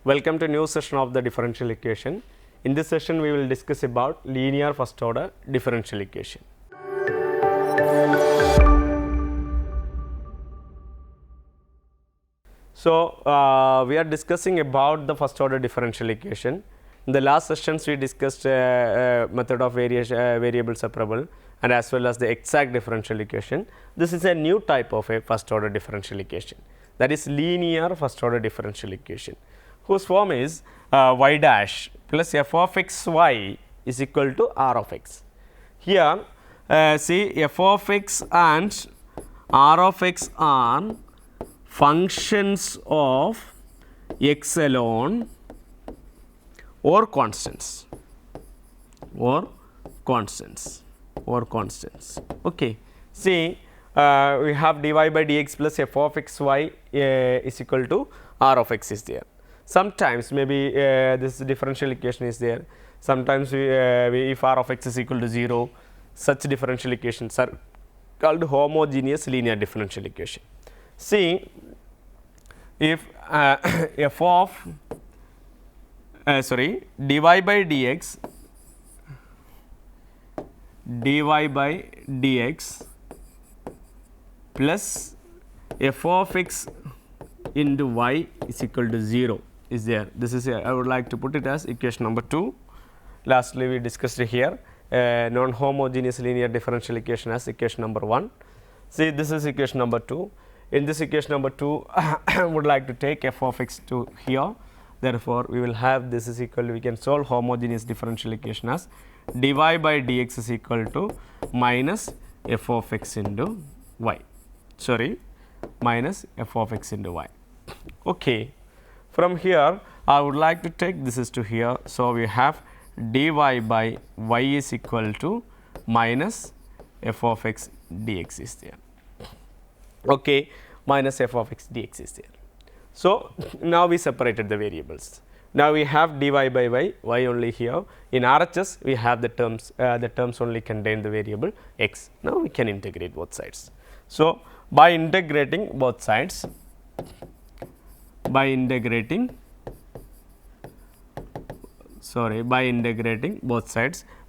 Welcome to new session of the differential equation. In this session we will discuss about linear first order differential equation. So, we are discussing about the first order differential equation. In the last sessions we discussed method of variable separable and as well as the exact differential equation. This is a new type of a first order differential equation, that is linear first order differential equation, whose form is y dash plus f of x y is equal to r of x. Here see f of x and r of x are functions of x alone or constants Okay. See, we have dy by dx plus f of x y is equal to r of x is there. Sometimes maybe this differential equation is there. Sometimes if r of x is equal to 0, such differential equations are called homogeneous linear differential equation. See, if f of dy by dx plus f of x into y is equal to 0 is there. This is I would like to put it as equation number 2. Lastly we discussed here non-homogeneous linear differential equation as equation number 1. See, this is equation number 2. In this equation number 2 I would like to take f of x to here. Therefore, we will have this is equal to, we can solve homogeneous differential equation as dy by dx is equal to minus f of x into y, minus f of x into y. Okay. From here I would like to take this is to here. So, we have dy by y is equal to minus f of x dx is there. Okay, minus f of x dx is there. So, now we separated the variables. Now, we have dy by y only here. In RHS we have the terms only contain the variable x. Now, we can integrate both sides. So, by integrating both sides, we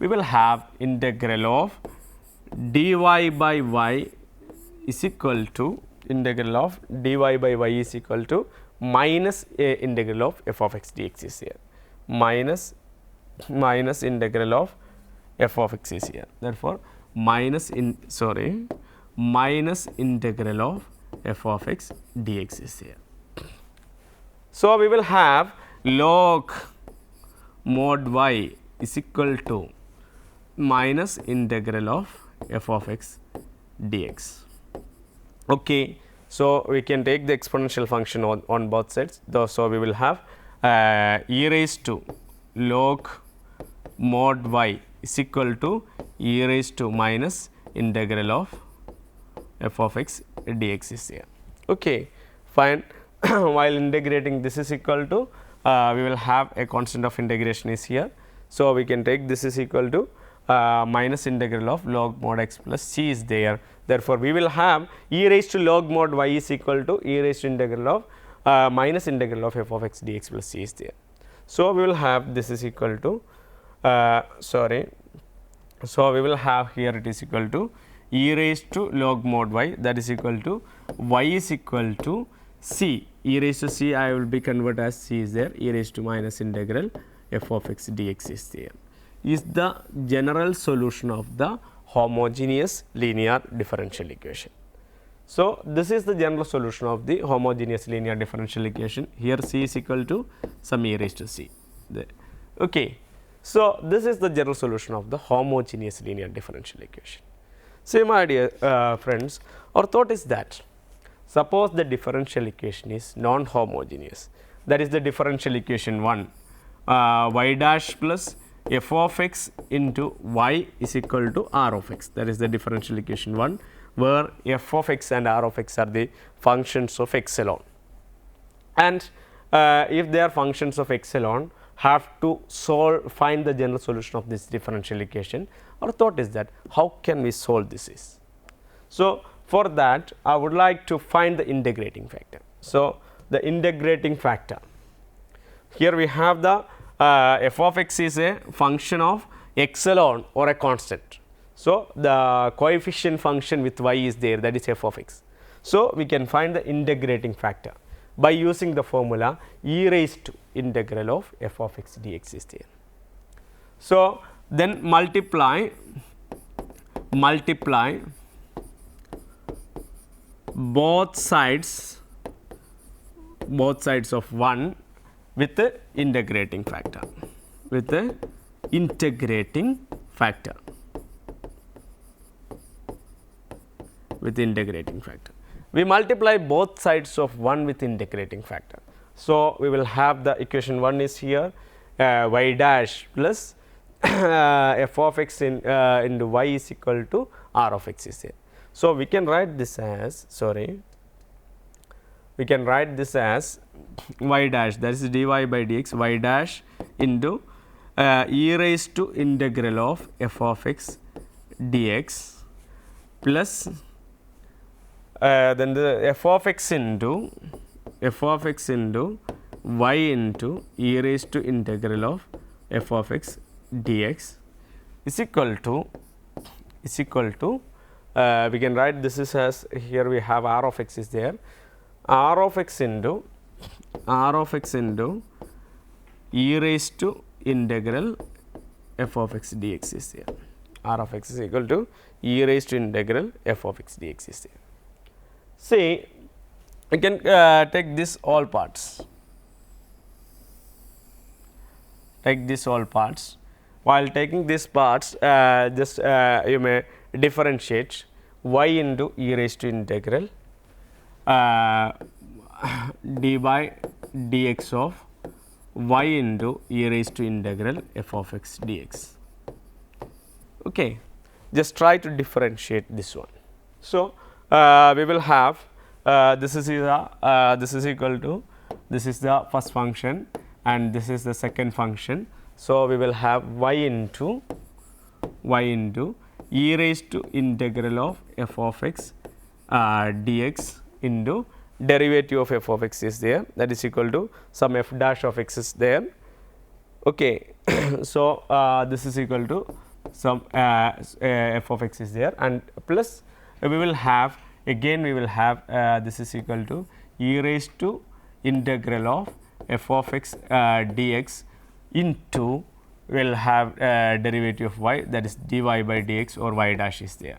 will have integral of dy by y is equal to minus integral of f of x dx is here, minus integral of f of x is here. Therefore, minus integral of f of x dx is here. So, we will have log mod y is equal to minus integral of f of x dx. Okay. So, we can take the exponential function on both sides. So, we will have e raised to log mod y is equal to e raised to minus integral of f of x dx is here. Okay, fine. While integrating, this is equal to we will have a constant of integration is here. So, we can take this is equal to minus integral of log mod x plus c is there. Therefore, we will have e raised to log mod y is equal to e raised to integral of minus integral of f of x dx plus c is there. So, we will have this is equal to so, we will have here it is equal to e raised to log mod y, that is equal to y is equal to c, e raised to c I will be converted as c is there, e raised to minus integral f of x dx is there, is the general solution of the homogeneous linear differential equation. So, this is the general solution of the homogeneous linear differential equation. Here c is equal to some e raised to c. Okay. So, this is the general solution of the homogeneous linear differential equation. So, my dear friends, our thought is that suppose the differential equation is non-homogeneous, that is the differential equation 1 y dash plus f of x into y is equal to r of x, that is the differential equation 1, where f of x and r of x are the functions of x alone. And if they are functions of x alone, have to find the general solution of this differential equation. Our thought is that how can we solve this? So, for that I would like to find the integrating factor. So, the integrating factor, here we have the f of x is a function of x alone or a constant. So, the coefficient function with y is there, that is f of x. So, we can find the integrating factor by using the formula e raised to integral of f of x dx is there. So, then multiply both sides of 1 with the integrating factor, we multiply both sides of 1 with integrating factor. So, we will have the equation 1 is here, y dash plus f of x into y is equal to r of x is here. So, we can write this as y dash, that is dy by dx, y dash into e raised to integral of f of x dx plus then the f of x into y into e raised to integral of f of x dx is equal to we can write this is as, here we have r of x is there, r of x into e raised to integral f of x dx is there. R of x is equal to e raised to integral f of x dx is there. See, we can take this all parts. While taking these parts, just you may differentiate y into e raised to integral d by dx of y into e raised to integral f of x dx. Okay, just try to differentiate this one. So, we will have this is equal to, this is the first function and this is the second function. So, we will have y into e raised to integral of f of x dx into derivative of f of x is there, that is equal to some f dash of x is there. Okay. So, this is equal to some f of x is there, and plus we will have this is equal to e raised to integral of f of x dx into, we will have derivative of y, that is dy by dx or y dash is there.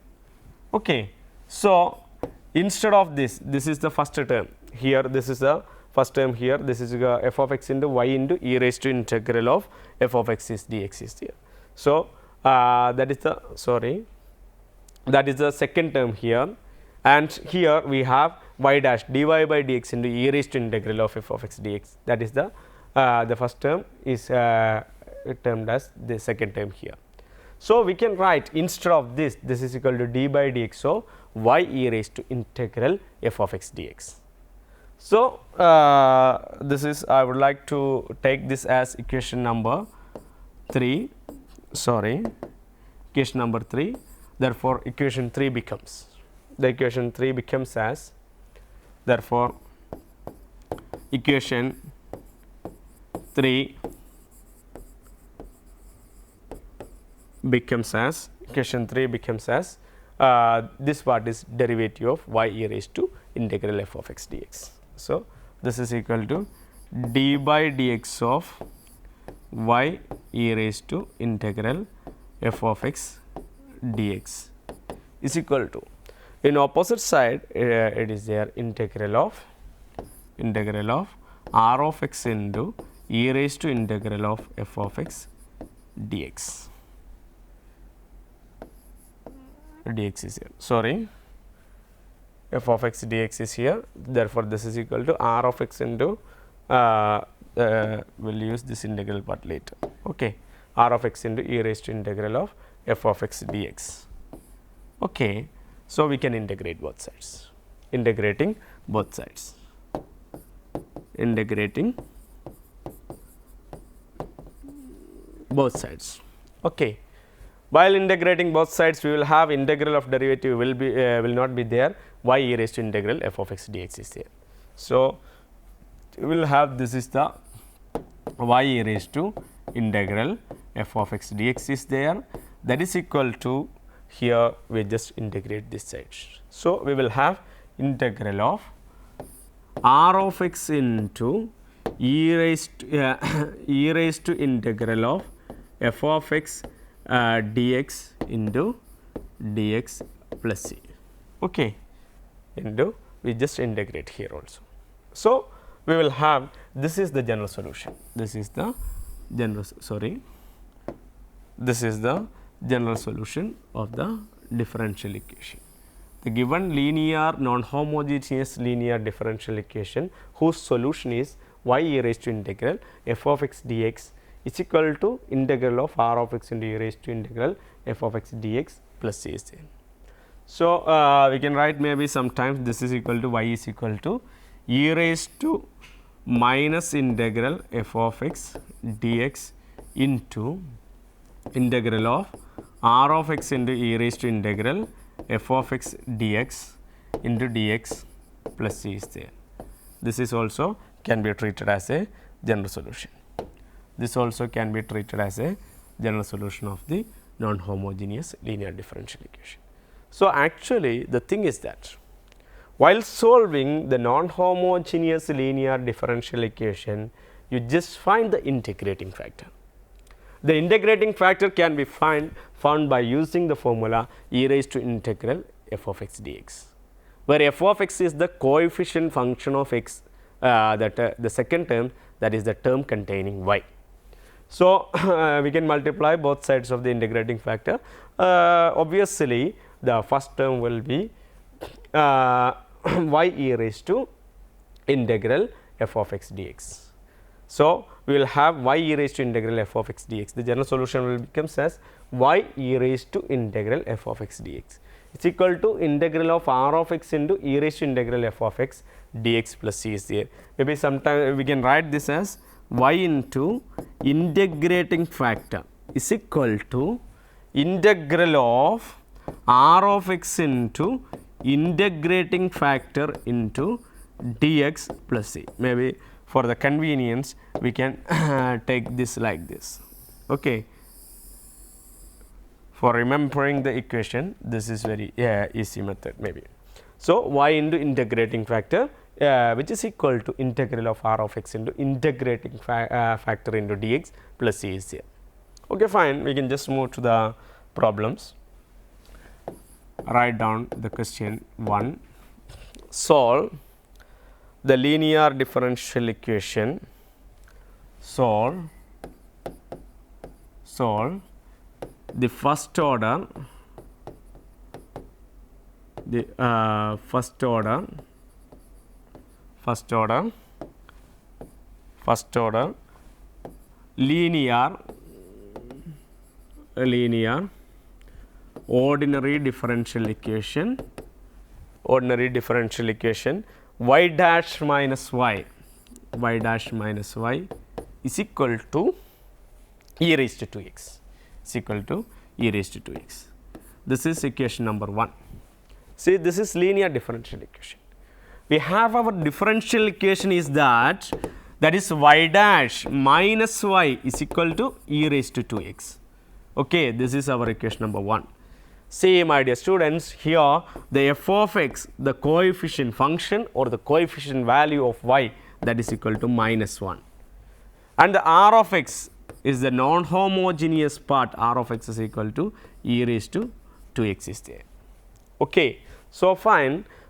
Okay. So, instead of this is the first term here, this is the first term here, this is f of x into y into e raised to integral of f of x is dx is here. So, that is the second term here, and here we have y dash dy by dx into e raised to integral of f of x dx, that is the first term is termed as the second term here. So, we can write instead of this is equal to d by dx of y e raised to integral f of x dx. So, this is, I would like to take this as equation number 3, therefore, equation 3 becomes as, therefore, equation 3 becomes as this part is derivative of y e raised to integral f of x dx. So, this is equal to d by dx of y e raised to integral f of x dx is equal to, in opposite side it is there integral of r of x into e raised to integral of f of x dx. Dx is here, f of x dx is here, therefore, this is equal to r of x into we will use this integral part later. Okay. R of x into e raised to integral of f of x dx. Okay. So, we can integrate both sides, integrating both sides. Okay. While integrating both sides, we will have integral of derivative will not be there, y e raised to integral f of x dx is there. So, we will have, this is the y e raised to integral f of x dx is there, that is equal to, here we just integrate this side. So, we will have integral of r of x into e raised to integral of f of x dx into dx plus c, okay, into we just integrate here also. So, we will have, this is the general solution, this is the general solution of the differential equation. The given linear non-homogeneous linear differential equation whose solution is y e raised to integral f of x dx is equal to integral of r of x into e raised to integral f of x dx plus c is there. So, we can write maybe sometimes this is equal to y is equal to e raised to minus integral f of x dx into integral of r of x into e raised to integral f of x dx into dx plus c is there. This is also can be treated as a general solution. This also can be treated as a general solution of the non-homogeneous linear differential equation. So, actually the thing is that while solving the non-homogeneous linear differential equation, you just find the integrating factor. The integrating factor can be found by using the formula e raised to integral f of x dx, where f of x is the coefficient function of x, the second term, that is the term containing y. So, we can multiply both sides of the integrating factor. Obviously, the first term will be y e raised to integral f of x dx. So, we will have y e raised to integral f of x dx. The general solution will becomes as y e raised to integral f of x dx. It's equal to integral of r of x into e raised to integral f of x dx plus c is there. Maybe sometime we can write this as y into integrating factor is equal to integral of r of x into integrating factor into dx plus c. Maybe for the convenience we can take this like this, okay. For remembering the equation, this is very easy method maybe. So, y into integrating factor which is equal to integral of r of x into integrating factor into dx plus c is here. Okay, fine, we can just move to the problems. Write down the question 1. Solve the linear differential equation. Solve the first order linear ordinary differential equation y dash minus y is equal to e raised to 2x is equal to e raised to 2x. This is equation number 1. See, this is linear differential equation. We have our differential equation is that is y dash minus y is equal to e raised to 2x. Okay, this is our equation number 1. See, my dear students, here the f of x, the coefficient function or the coefficient value of y, that is equal to minus 1, and the r of x is the non-homogeneous part, r of x is equal to e raised to 2x is there. Okay. So,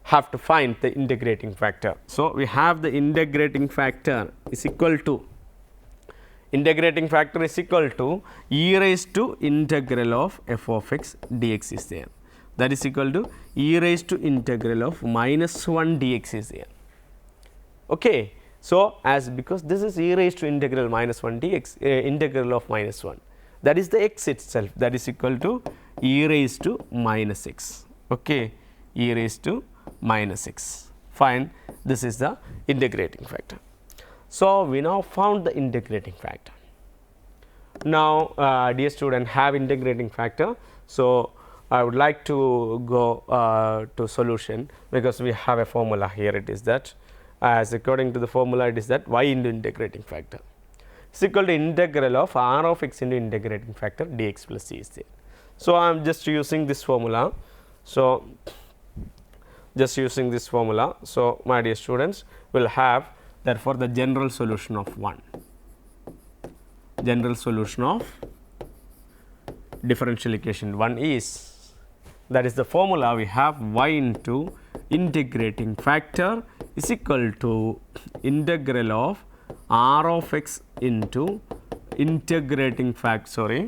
have to find the integrating factor. So, we have the integrating factor is equal to e raised to integral of f of x dx is there, that is equal to e raised to integral of minus 1 dx is there. Okay. So, as because this is e raised to integral minus 1 dx, integral of minus 1, that is the x itself, that is equal to e raised to minus x. Okay. E raised to minus x. Fine, this is the integrating factor. So, we now found the integrating factor. Now, dear student, have integrating factor. So, I would like to go to solution, because we have a formula here. It is that, as according to the formula, it is that y into integrating factor. is equal to integral of r of x into integrating factor dx plus c is there. So, I am just using this formula. So, just using this formula. So, my dear students, will have therefore, the general solution of general solution of differential equation 1 is, that is the formula we have, y into integrating factor is equal to integral of r of x into integrating factor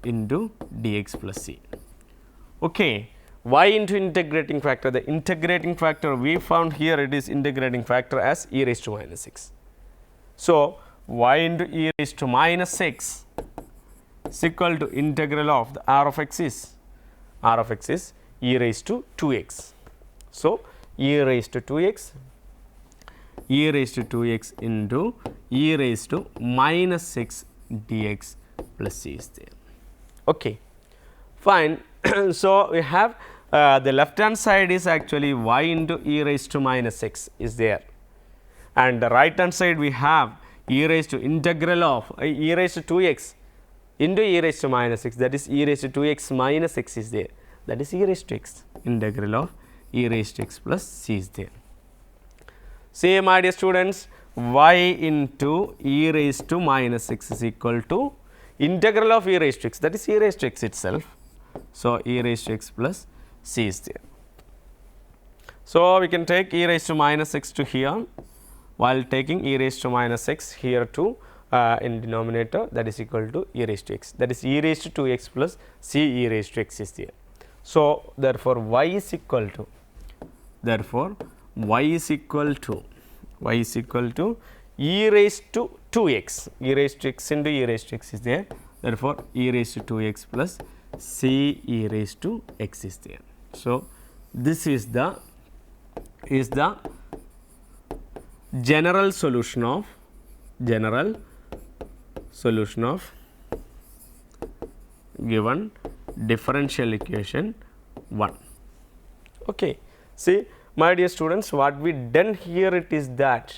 into dx plus c. Okay. Y into integrating factor, the integrating factor we found here, it is integrating factor as e raised to minus x. So, y into e raised to minus x is equal to integral of the r of x is e raised to 2x. So, e raised to 2x into e raised to minus x dx plus c is there. Okay. Fine. So, we have the left hand side is actually y into e raised to minus x is there, and the right hand side we have e raised to integral of e raised to 2x into e raised to minus x, that is e raised to 2x minus x is there, that is e raised to x, integral of e raised to x plus c is there. Say, my dear students, y into e raised to minus x is equal to integral of e raised to x, that is e raised to x itself. So, e raised to x plus c is there. So, we can take e raised to minus x to here, while taking e raised to minus x here to in denominator, that is equal to e raised to x, that is e raised to 2x plus c e raised to x is there. So, therefore, y is equal to e raised to 2x, e raised to x into e raised to x is there, therefore, e raised to 2x plus c e raised to x is there. So, this is the general solution of given differential equation 1. Okay. See, my dear students, what we done here, it is that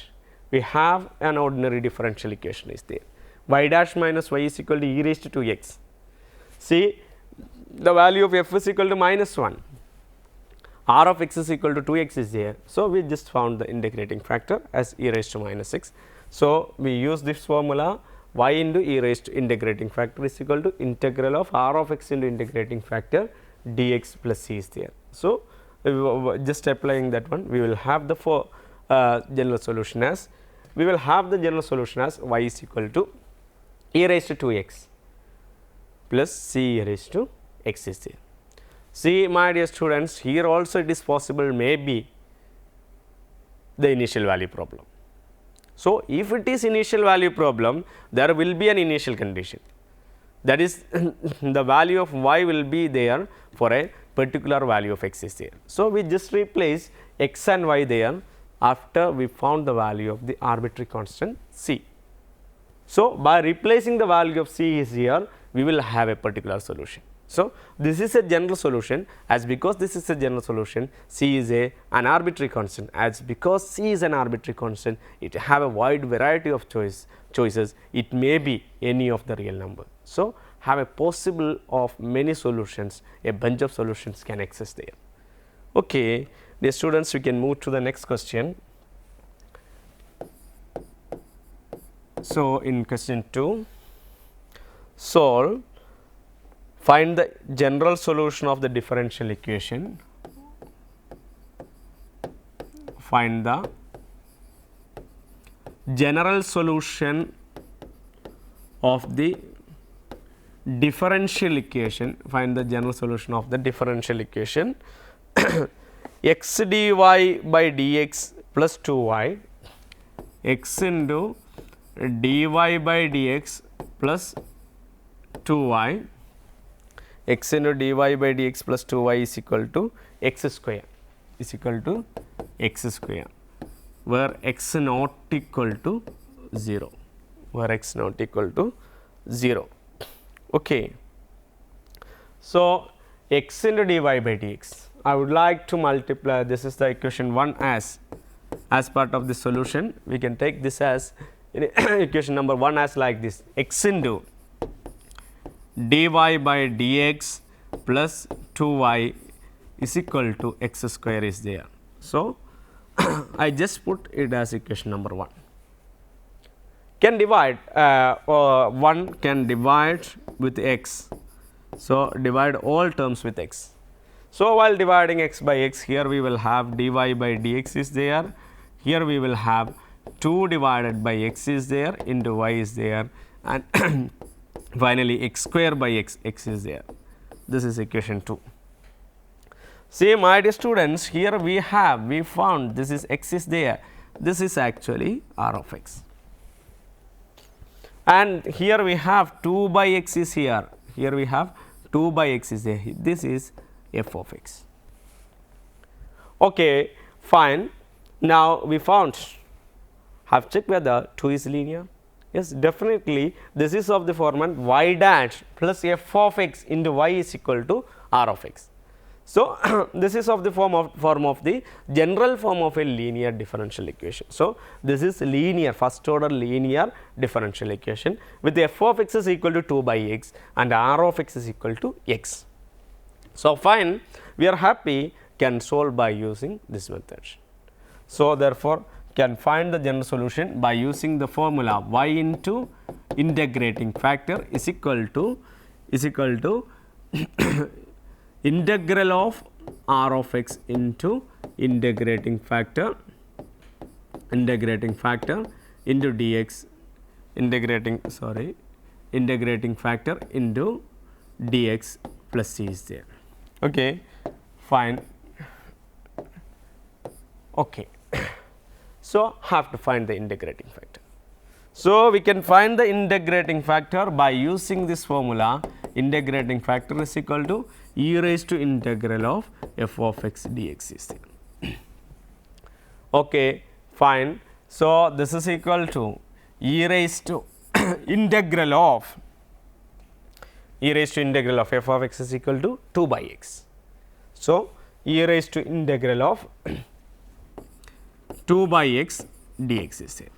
we have an ordinary differential equation is there, y dash minus y is equal to e raised to 2x. See, the value of f is equal to minus 1, r of x is equal to 2x is there. So, we just found the integrating factor as e raised to minus x. So, we use this formula, y into e raised to integrating factor is equal to integral of r of x into integrating factor dx plus c is there. So, just applying that one, we will have the general solution as y is equal to e raised to 2x plus c e raised to x is there. See, my dear students, here also it is possible maybe the initial value problem. So, if it is initial value problem, there will be an initial condition, that is the value of y will be there for a particular value of x is there. So, we just replace x and y there after we found the value of the arbitrary constant c. So, by replacing the value of c is here, we will have a particular solution. So, this is a general solution, as because this is a general solution, c is an arbitrary constant, as because c is an arbitrary constant, it have a wide variety of choices, it may be any of the real number. So, have a possible of many solutions, a bunch of solutions can exist there. Okay, dear students, we can move to the next question. So, in question 2, find the general solution of the differential equation. Find the general solution of the differential equation. Find the general solution of the differential equation x dy by dx plus 2y, x into dy by dx plus 2y, x into dy by dx plus 2y is equal to x square, where x not equal to 0, Okay. So, x into dy by dx, I would like to multiply, this is the equation 1 as as part of the solution, we can take this as equation number 1 as like this, x into dy by dx plus 2y is equal to x square is there. So, I just put it as equation number 1. Can divide 1 can divide with x. So, divide all terms with x. So, while dividing x by x, here we will have dy by dx is there, here we will have 2 divided by x is there into y is there, and finally x square by x is there. This is equation 2. See, my dear students, here we found this is x is there, this is actually r of x. And here we have 2 by x is here, here we have 2 by x is there, this is f of x. Okay, fine. Now, we found, have checked whether 2 is linear. Yes, definitely this is of the format y dash plus f of x into y is equal to r of x. So, this is of the form of the general form of a linear differential equation. So, this is linear, first order linear differential equation with f of x is equal to 2 by x and r of x is equal to x. So, fine, we are happy, can solve by using this method. So, therefore, can find the general solution by using the formula y into integrating factor is equal to integral of r of x into integrating factor into dx integrating factor into dx plus c is there. Okay, fine. Okay. So, have to find the integrating factor. So, we can find the integrating factor by using this formula. Integrating factor is equal to e raised to integral of f of x dx is there. Okay, fine. So, this is equal to e raised to integral of f of x is equal to 2 by x. So, e raised to integral of 2 by x dx is there.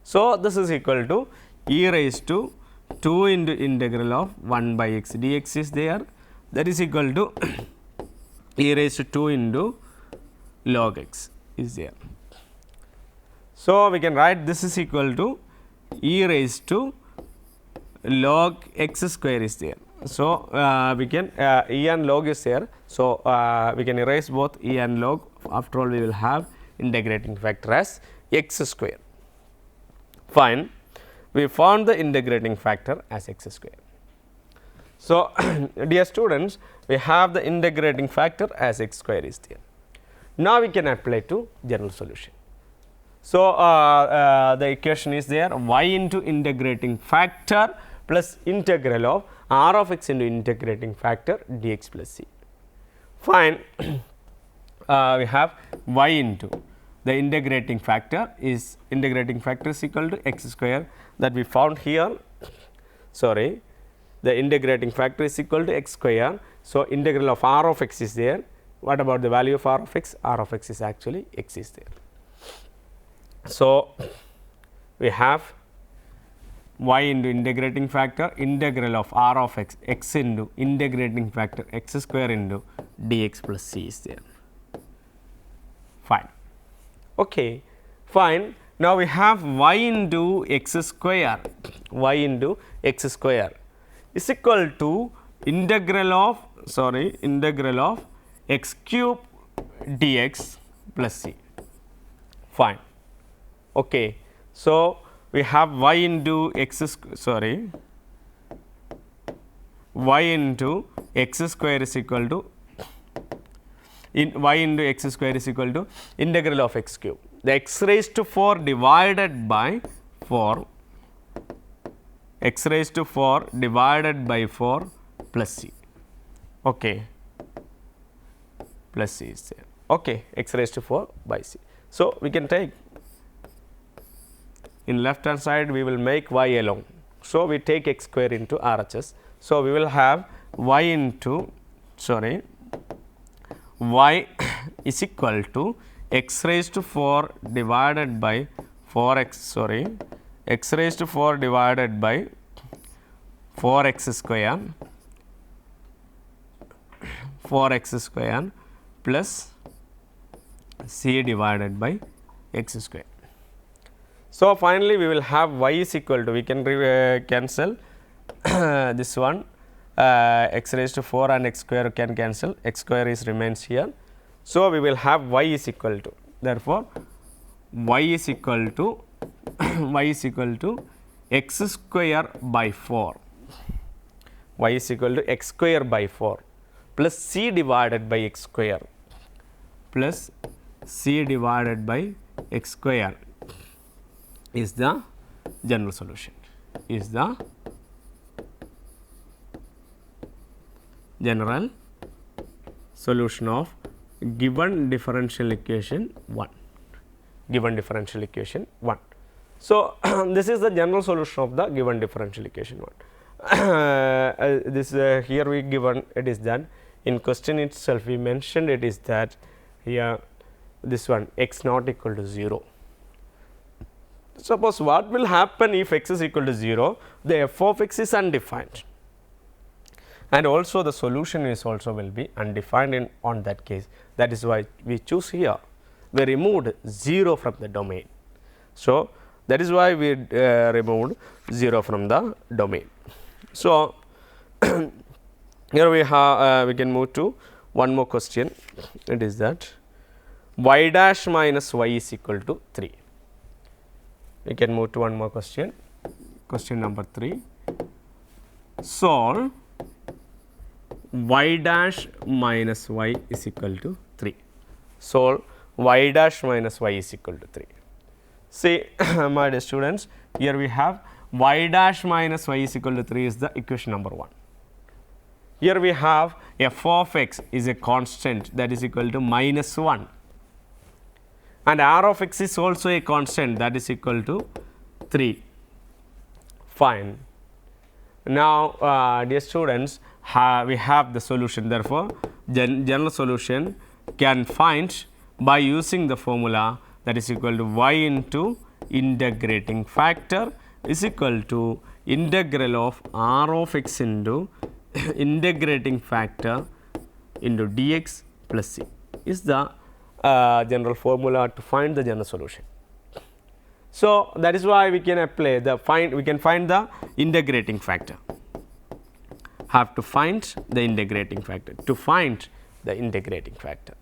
So, this is equal to e raised to 2 into integral of 1 by x dx is there, that is equal to e raised to 2 into log x is there. So, we can write this is equal to e raised to log x square is there. So, we can e and log is there. So, we can erase both e and log. After all, we will have integrating factor as x square. Fine. We found the integrating factor as x square. So, dear students, we have the integrating factor as x square is there. Now, we can apply to general solution. So, the equation is there y into integrating factor plus integral of r of x into integrating factor dx plus c. Fine. We have y into the integrating factor is equal to x square that we found here. Sorry, the integrating factor is equal to x square. So, integral of r of x is there. What about the value of r of x? R of x is actually x is there. So, we have y into integrating factor integral of r of x into integrating factor x square into dx plus c is there. Fine. Okay, fine. Now, we have y into x square is equal to integral of x cube dx plus c. Fine. Okay. So, we have y into x square is equal to y into x square is equal to integral of x cube. The x raised to 4 divided by 4 x raised to 4 divided by 4 plus c. Okay, plus c is there. Okay, x raised to 4 by c. So, we can take in left hand side we will make y alone. So, we take x square into RHS. So, we will have y into y is equal to x raised to 4 divided by 4x, sorry, x raised to 4 divided by 4x square, 4x square plus c divided by x square. So, finally, we will have y is equal to, we can cancel this one, x raised to 4 and x square can cancel, x square is remains here. So, we will have y is equal to, therefore, y is equal to y is equal to x square by 4, y is equal to x square by 4 plus c divided by x square plus c divided by x square is the general solution, is the general solution of given differential equation 1, given differential equation 1. So, this is the general solution of the given differential equation 1. This here we given it is that in question itself we mentioned it is that here this one x not equal to 0. Suppose what will happen if x is equal to 0, the f of x is undefined, and also the solution is also will be undefined in on that case. That is why we choose here, we removed 0 from the domain. So, that is why we removed 0 from the domain. So, here we have we can move to one more question, it is that y dash minus y is equal to 3. We can move to one more question, question number 3. Solve y dash minus y is equal to 3. Solve y dash minus y is equal to 3. See, my dear students, here we have y dash minus y is equal to 3 is the equation number 1. Here we have f of x is a constant that is equal to minus 1, and r of x is also a constant that is equal to 3. Fine. Now, dear students, we have the solution. Therefore, general solution can find by using the formula that is equal to y into integrating factor is equal to integral of r of x into integrating factor into dx plus c is the general formula to find the general solution. So, that is why we can apply the we can find the integrating factor, have to find the integrating factor, to find the integrating factor.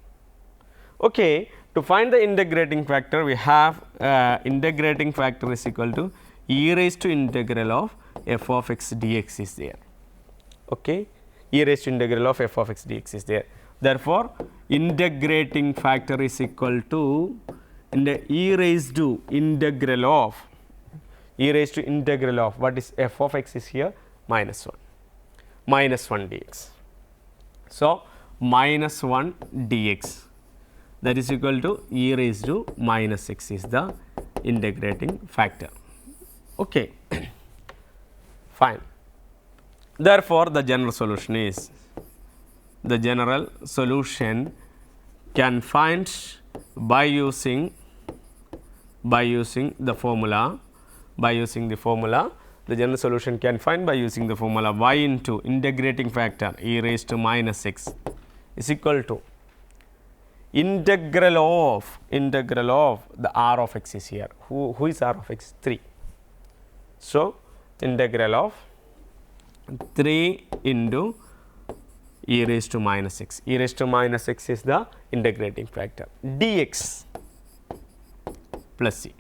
Okay, to find the integrating factor we have integrating factor is equal to e raised to integral of f of x dx is there. Okay, e raised to integral of f of x dx is there. Therefore, integrating factor is equal to e raised to integral of what is f of x is here minus 1 dx. So, minus 1 dx that is equal to e raised to minus x is the integrating factor. Okay. Fine. Therefore, the general solution is, the general solution can find by using the formula, the general solution can find by using the formula y into integrating factor e raised to minus x is equal to integral of the r of x is here. Who is r of x? 3. So, integral of 3 into e raised to minus x. E raised to minus x is the integrating factor dx plus c.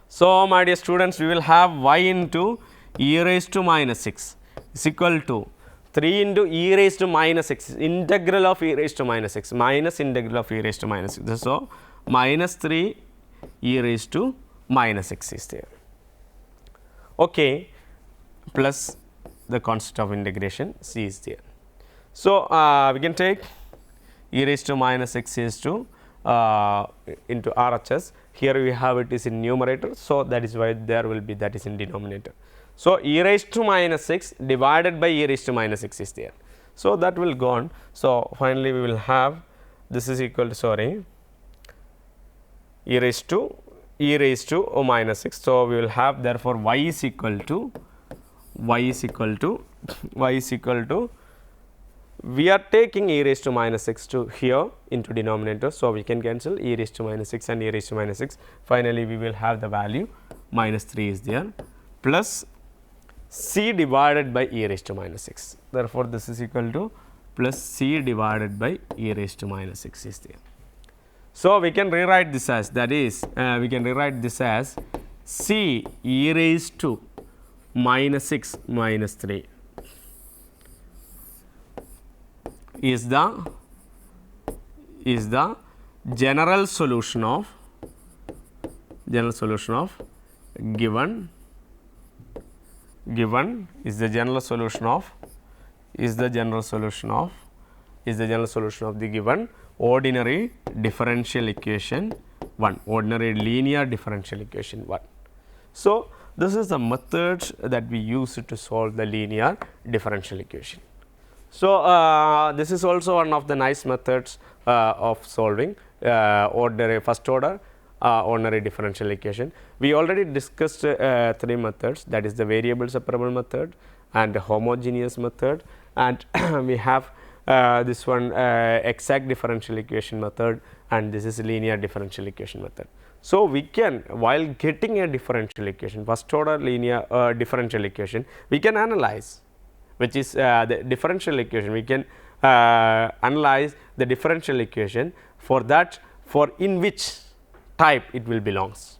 So, my dear students, we will have y into e raised to minus x is equal to 3 into e raised to minus x, integral of e raised to minus x minus integral of e raised to minus x. So, minus 3 e raised to minus x is there. Okay, plus the constant of integration c is there. So, we can take e raised to minus x is to into RHS. Here we have it is in numerator. So, that is why there will be that is in denominator. So, e raised to minus x divided by e raised to minus x is there. So, that will go on. So, finally, we will have this is equal to e raised to minus 6. So, we will have therefore, y is equal to we are taking e raised to minus 6 to here into denominator. So, we can cancel e raised to minus 6 and e raised to minus 6. Finally, we will have the value minus 3 is there plus c divided by e raised to minus 6. Therefore, this is equal to plus c divided by e raised to minus 6 is there. So, we can rewrite this as that is we can rewrite this as c e raised to minus 6 minus 3 is the general solution of given is the general solution of the given ordinary differential equation 1, ordinary linear differential equation 1. So, this is the method that we use to solve the linear differential equation. So, this is also one of the nice methods of solving ordinary first order ordinary differential equation. We already discussed 3 methods, that is the variable separable method and the homogeneous method, and we have this one exact differential equation method, and this is linear differential equation method. So, we can, while getting a differential equation, first order linear differential equation, we can analyze, which is the differential equation. We can analyze the differential equation for in which type it will belongs.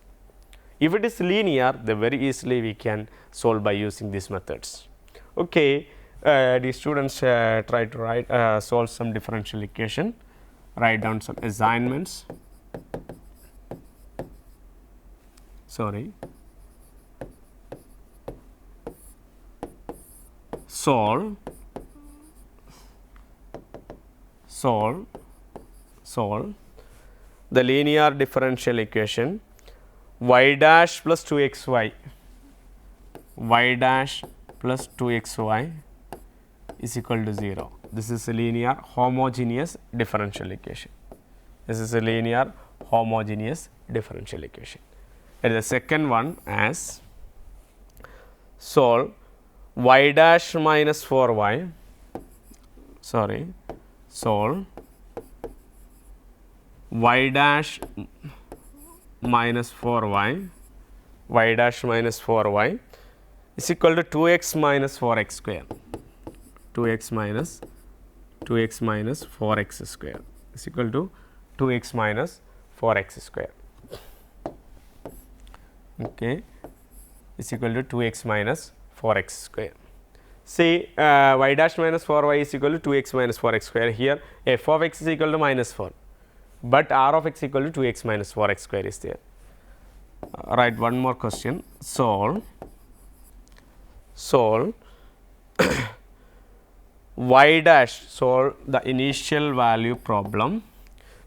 If it is linear, then very easily we can solve by using these methods. Okay, the students try to solve some differential equation, write down some assignments. Solve the linear differential equation y dash plus 2xy is equal to 0. This is a linear homogeneous differential equation. And the second one as solve y dash minus 4y, solve y dash minus 4y is equal to 2x minus 4x square, 2x minus 4x square is equal to 2x minus 4x square. Okay, is equal to 2x minus 4x square. Say y dash minus 4y is equal to 2x minus 4x square. Here f of x is equal to minus 4, but r of x equal to 2x minus 4x square is there. Write one more question. Solve y dash, solve the initial value problem.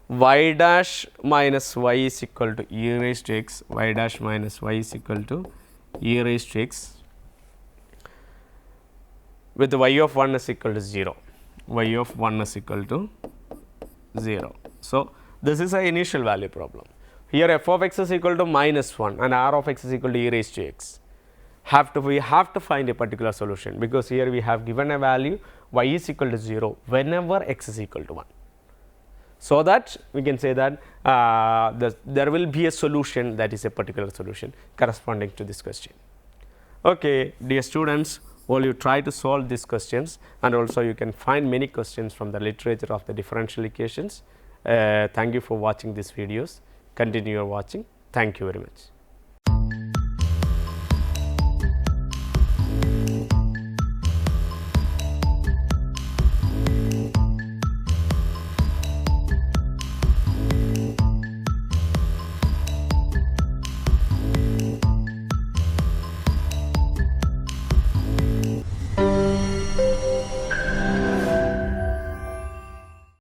Y dash minus y is equal to e raised to x, y dash minus y is equal to e raised to x with y of 1 is equal to 0, So, this is an initial value problem. Here f of x is equal to minus 1 and r of x is equal to e raised to x. We have to find a particular solution, because here we have given a value y is equal to 0 whenever x is equal to 1. So, that we can say that there will be a solution, that is a particular solution corresponding to this question. Okay, dear students, all you try to solve these questions, and also you can find many questions from the literature of the differential equations. Thank you for watching these videos. Continue your watching. Thank you very much.